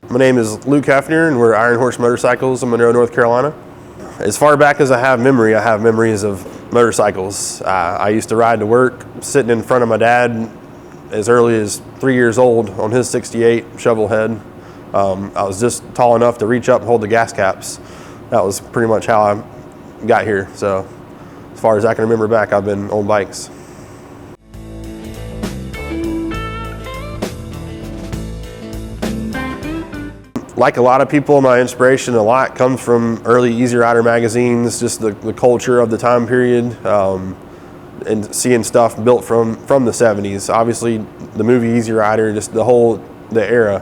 My name is Luke Hefner, and we're Iron Horse Motorcycles in Monroe, North Carolina. As far back as I have memories of motorcycles. I used to ride to work sitting in front of my dad as early as 3 years old on his 68 Shovelhead. I was just tall enough to reach up and hold the gas caps. That was pretty much how I got here. So as far as I can remember back, I've been on bikes. Like a lot of people, my inspiration a lot comes from early Easyrider magazines, just the culture of the time period, and seeing stuff built from the 70s. Obviously, the movie Easyrider, just the era.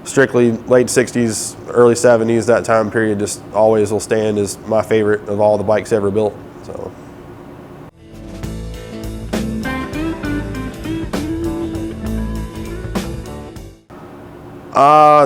Strictly late 60s, early 70s, that time period just always will stand as my favorite of all the bikes ever built. So.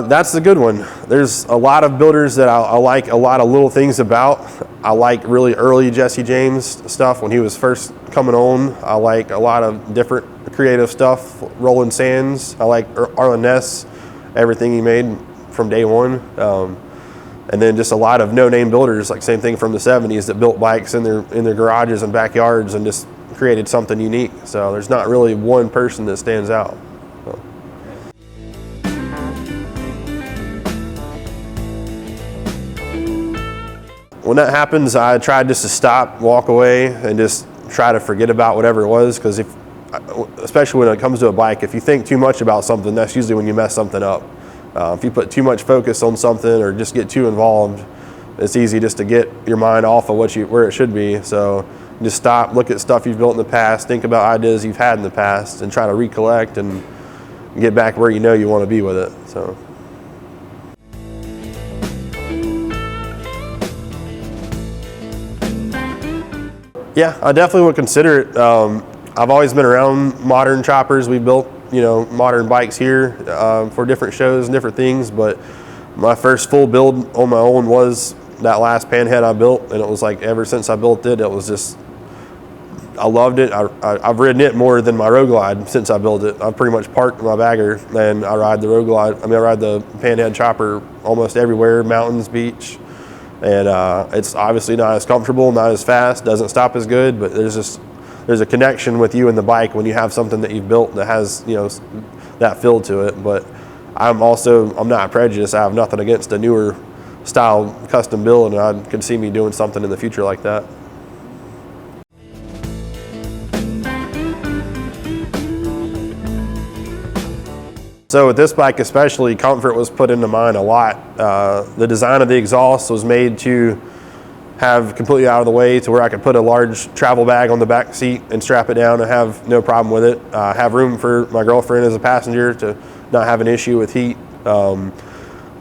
That's the good one. There's a lot of builders that I like a lot of little things about. I like really early Jesse James stuff when he was first coming on. I like a lot of different creative stuff. Roland Sands. I like Arlen Ness, everything he made from day one. And then just a lot of no-name builders, like same thing from the 70s, that built bikes in their garages and backyards and just created something unique. So there's not really one person that stands out. When that happens, I try just to stop, walk away, and just try to forget about whatever it was, because especially when it comes to a bike, if you think too much about something, that's usually when you mess something up. If you put too much focus on something or just get too involved, it's easy just to get your mind off of where it should be. So just stop, look at stuff you've built in the past, think about ideas you've had in the past, and try to recollect and get back where you know you want to be with it. So. Yeah, I definitely would consider it. I've always been around modern choppers. We built, modern bikes here for different shows and different things, but my first full build on my own was that last panhead I built, and it was like ever since I built it, it was just, I loved it. I've ridden it more than my Road Glide since I built it. I've pretty much parked my bagger and I ride the Road Glide. I ride the panhead chopper almost everywhere, mountains, beach. And it's obviously not as comfortable, not as fast, doesn't stop as good, but there's a connection with you and the bike when you have something that you've built that has, that feel to it. But I'm not prejudiced. I have nothing against a newer style custom build, and I could see me doing something in the future like that. So with this bike especially, comfort was put into mind a lot. The design of the exhaust was made to have completely out of the way to where I could put a large travel bag on the back seat and strap it down and have no problem with it. Have room for my girlfriend as a passenger to not have an issue with heat. I'm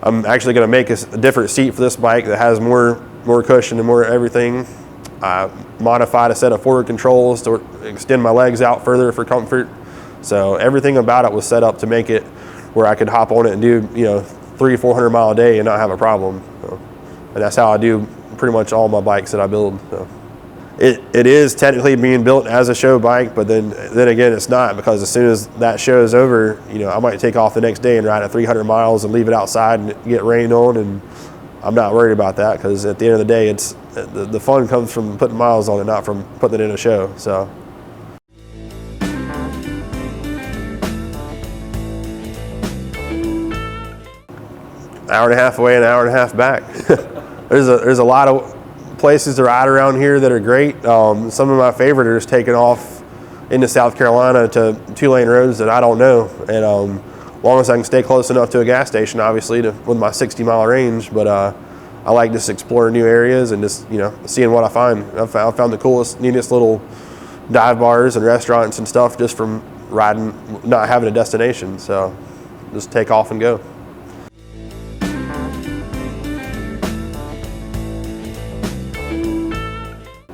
actually going to make a different seat for this bike that has more cushion and more everything. I modified a set of forward controls to extend my legs out further for comfort. So everything about it was set up to make it where I could hop on it and do 300-400 mile a day and not have a problem. So, and that's how I do pretty much all my bikes that I build. So it is technically being built as a show bike, but then again it's not, because as soon as that show is over, I might take off the next day and ride it 300 miles and leave it outside and get rain on, and I'm not worried about that, because at the end of the day, it's the fun comes from putting miles on it, not from putting it in a show. So. Hour and a half away and an hour and a half back. There's a lot of places to ride around here that are great. Some of my favorite are just taking off into South Carolina to 2-lane roads that I don't know. And as long as I can stay close enough to a gas station, obviously, with my 60-mile range. But I like just exploring new areas and just seeing what I find. I've found the coolest, neatest little dive bars and restaurants and stuff just from riding, not having a destination. So just take off and go.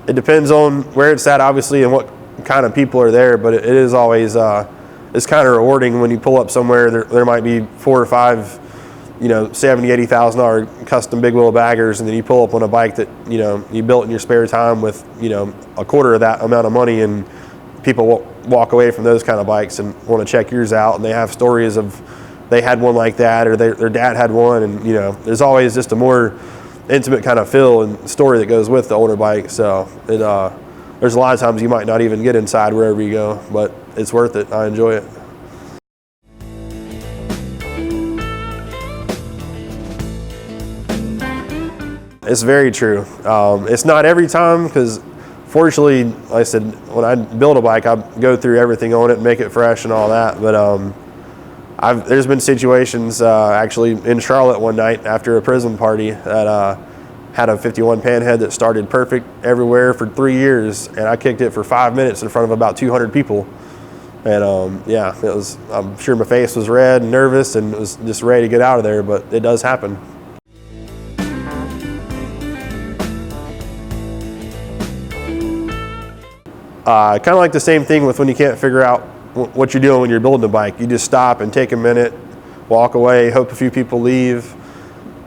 It depends on where it's at, obviously, and what kind of people are there, but it is always, it's kind of rewarding when you pull up somewhere. There might be 4 or 5, $70,000, $80,000 custom big wheel baggers, and then you pull up on a bike that, you built in your spare time with, a quarter of that amount of money, and people walk away from those kind of bikes and want to check yours out, and they have stories of they had one like that, or their dad had one, and you know, there's always just a more intimate kind of feel and story that goes with the older bike. So there's a lot of times you might not even get inside wherever you go, but it's worth it. I enjoy it. It's very true. It's not every time, because fortunately, like I said, when I build a bike, I go through everything on it and make it fresh and all that. But there's been situations actually in Charlotte one night after a prison party that had a 51 panhead that started perfect everywhere for 3 years, and I kicked it for 5 minutes in front of about 200 people. And yeah, it was, I'm sure my face was red and nervous and was just ready to get out of there, but it does happen. Kind of like the same thing with when you can't figure out what you're doing when you're building a bike. You just stop and take a minute, walk away, hope a few people leave,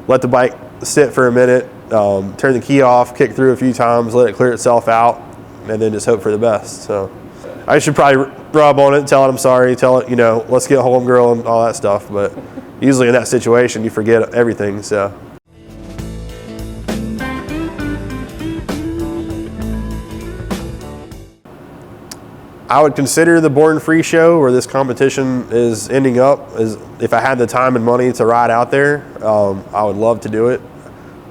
let the bike sit for a minute, turn the key off, kick through a few times, let it clear itself out, and then just hope for the best. So I should probably rub on it, tell it I'm sorry, tell it, you know, let's get home, girl, and all that stuff. But usually in that situation, you forget everything. So. I would consider the Born Free show, where this competition is ending up, is if I had the time and money to ride out there, I would love to do it.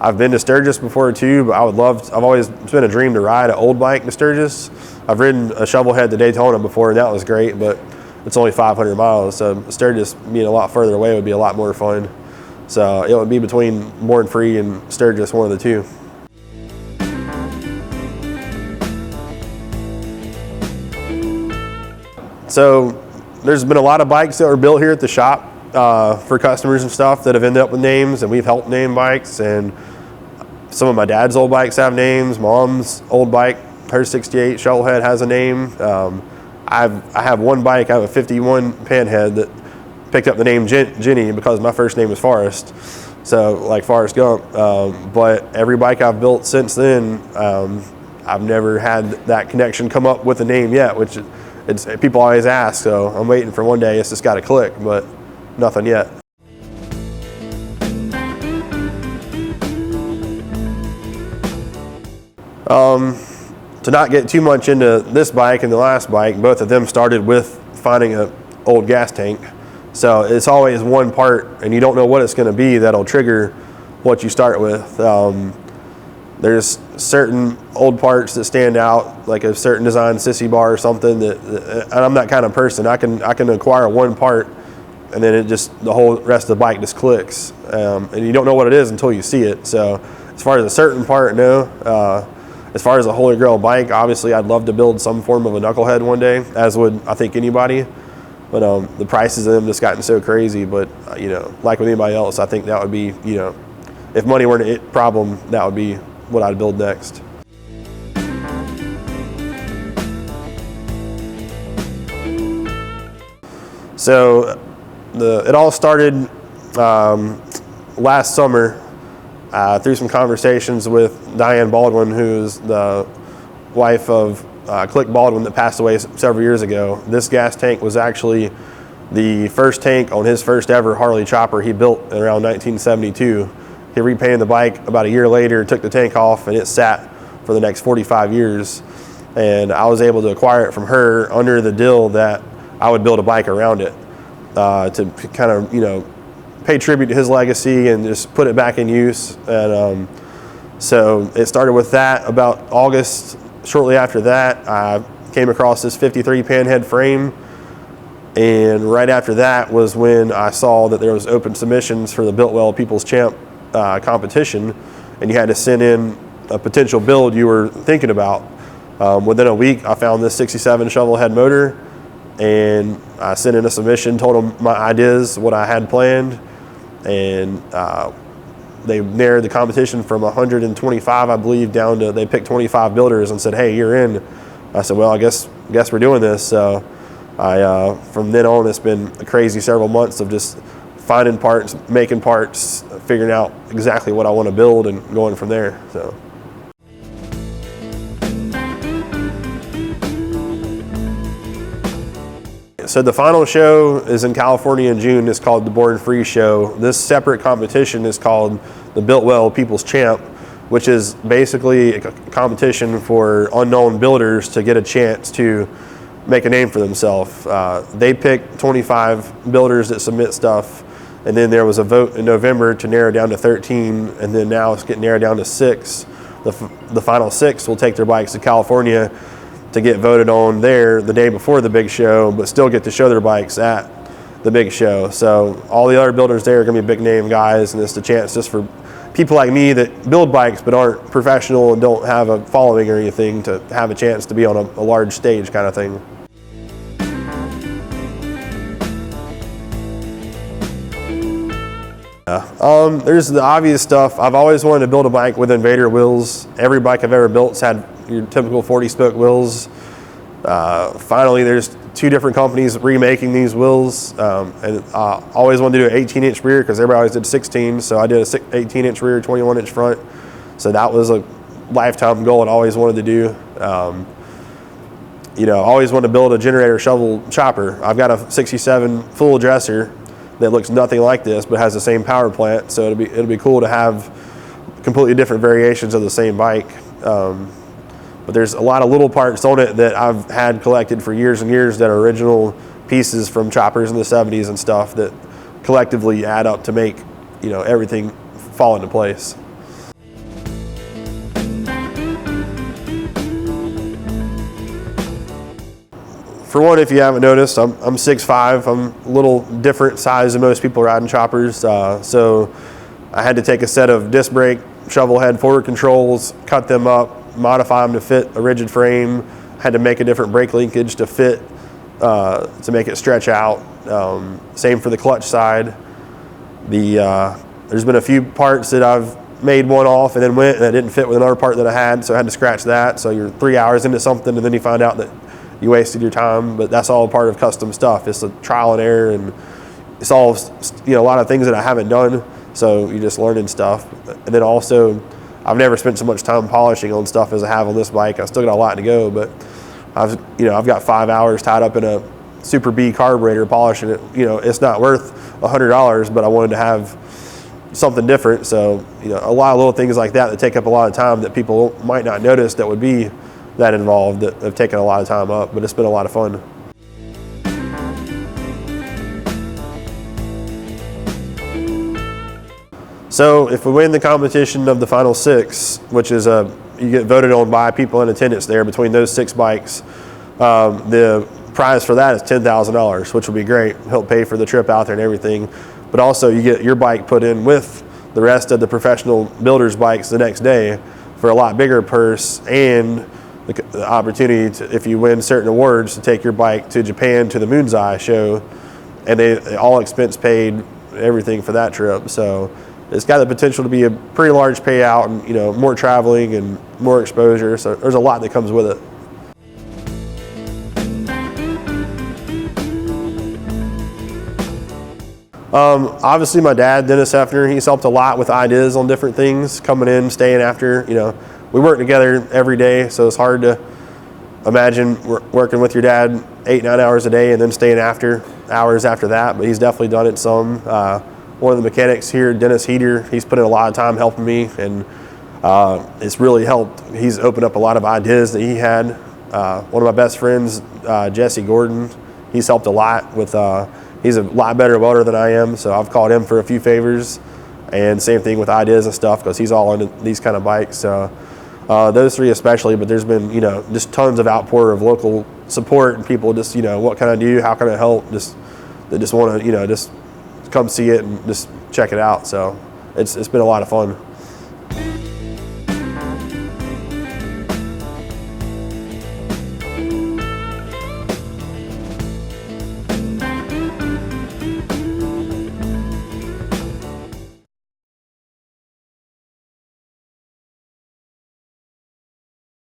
I've been to Sturgis before too, but I've always, it's been a dream to ride an old bike to Sturgis. I've ridden a Shovelhead to Daytona before, and that was great, but it's only 500 miles. So Sturgis being a lot further away would be a lot more fun. So it would be between Born Free and Sturgis, one of the two. So there's been a lot of bikes that were built here at the shop for customers and stuff that have ended up with names, and we've helped name bikes. And some of my dad's old bikes have names. Mom's old bike, her 68 Shovelhead, has a name. I have one bike, I have a 51 panhead that picked up the name Jenny because my first name is Forrest. So like Forrest Gump. But every bike I've built since then, I've never had that connection come up with a name yet, which people always ask, so I'm waiting for one day it's just got to click, but nothing yet. To not get too much into this bike and the last bike, both of them started with finding an old gas tank. So it's always one part, and you don't know what it's going to be that'll trigger what you start with. There's certain old parts that stand out, like a certain design sissy bar or something and I'm that kind of person. I can acquire one part, and then the whole rest of the bike just clicks. And you don't know what it is until you see it. So as far as a certain part, no. As far as a Holy Grail bike, obviously I'd love to build some form of a knucklehead one day, as would I think anybody. But the prices of them just gotten so crazy. But you know, like with anybody else, I think that would be, you know, if money weren't a problem, that would be what I'd build next. So it all started last summer through some conversations with Diane Baldwin, who's the wife of Click Baldwin that passed away several years ago. This gas tank was actually the first tank on his first ever Harley chopper he built around 1972. He repainted the bike about a year later, took the tank off, and it sat for the next 45 years. And I was able to acquire it from her under the deal that I would build a bike around it to kind of, you know, pay tribute to his legacy and just put it back in use. And so it started with that. About August, shortly after that, I came across this 53 panhead frame. And right after that was when I saw that there was open submissions for the Biltwell People's Champ competition, and you had to send in a potential build you were thinking about. Within a week, I found this 67 Shovelhead motor, and I sent in a submission, told them my ideas, what I had planned, and they narrowed the competition from 125, I believe, down to, they picked 25 builders and said, hey, you're in. I said, well, I guess we're doing this. So from then on, it's been a crazy several months of just finding parts, making parts, figuring out exactly what I want to build, and going from there. So. So the final show is in California in June. It's called the Born Free Show. This separate competition is called the Biltwell People's Champ, which is basically a competition for unknown builders to get a chance to make a name for themselves. They pick 25 builders that submit stuff, and then there was a vote in November to narrow down to 13, and then now it's getting narrowed down to 6. The final 6 will take their bikes to California to get voted on there the day before the big show, but still get to show their bikes at the big show. So all the other builders there are gonna be big name guys, and it's a chance just for people like me that build bikes but aren't professional and don't have a following or anything to have a chance to be on a large stage kind of thing. There's the obvious stuff. I've always wanted to build a bike with invader wheels. Every bike I've ever built's had your typical 40-spoke wheels. Finally, there's 2 different companies remaking these wheels, and I always wanted to do an 18-inch rear because everybody always did 16, so I did a 18-inch rear, 21-inch front. So that was a lifetime goal and always wanted to do. You know, I always wanted to build a generator shovel chopper. I've got a 67 full dresser that looks nothing like this but has the same power plant, so it'll be cool to have completely different variations of the same bike. But there's a lot of little parts on it that I've had collected for years and years that are original pieces from choppers in the 70s and stuff that collectively add up to make, you know, everything fall into place. For one, if you haven't noticed, I'm 6'5". I'm a little different size than most people riding choppers. So I had to take a set of disc brake, Shovelhead forward controls, cut them up, modify them to fit a rigid frame. Had to make a different brake linkage to fit, to make it stretch out. Same for the clutch side. There's been a few parts that I've made one off and then went and it didn't fit with another part that I had, so I had to scratch that. So you're 3 hours into something and then you find out that you wasted your time, but that's all part of custom stuff. It's a trial and error, and it's all, you know, a lot of things that I haven't done, so you're just learning stuff. And then also, I've never spent so much time polishing on stuff as I have on this bike. I still got a lot to go, but I've got 5 hours tied up in a Super B carburetor polishing it. You know, it's not worth $100, but I wanted to have something different. So, you know, a lot of little things like that that take up a lot of time that people might not notice that would be that involved, that have taken a lot of time up, but it's been a lot of fun. So if we win the competition of the final 6, which is you get voted on by people in attendance there between those 6 bikes, the prize for that is $10,000, which will be great, help pay for the trip out there and everything. But also you get your bike put in with the rest of the professional builders' bikes the next day for a lot bigger purse, and the opportunity to, if you win certain awards, to take your bike to Japan to the Moon's Eye show, and they all expense paid, everything for that trip. So it's got the potential to be a pretty large payout, and, you know, more traveling and more exposure. So there's a lot that comes with it. Obviously my dad, Dennis Hefner, he's helped a lot with ideas on different things, coming in, staying after. You know, we work together every day, so it's hard to imagine working with your dad 8-9 hours a day and then staying after hours after that, but he's definitely done it some. One of the mechanics here, Dennis Heater, he's put in a lot of time helping me, and it's really helped. He's opened up a lot of ideas that he had. One of my best friends, Jesse Gordon, he's helped a lot with, he's a lot better welder than I am, so I've called him for a few favors, and same thing with ideas and stuff, because he's all into these kind of bikes. So those 3 especially, but there's been, you know, just tons of outpour of local support and people just, you know, what can I do, how can I help, they just want to, you know, just come see it and just check it out. So it's been a lot of fun.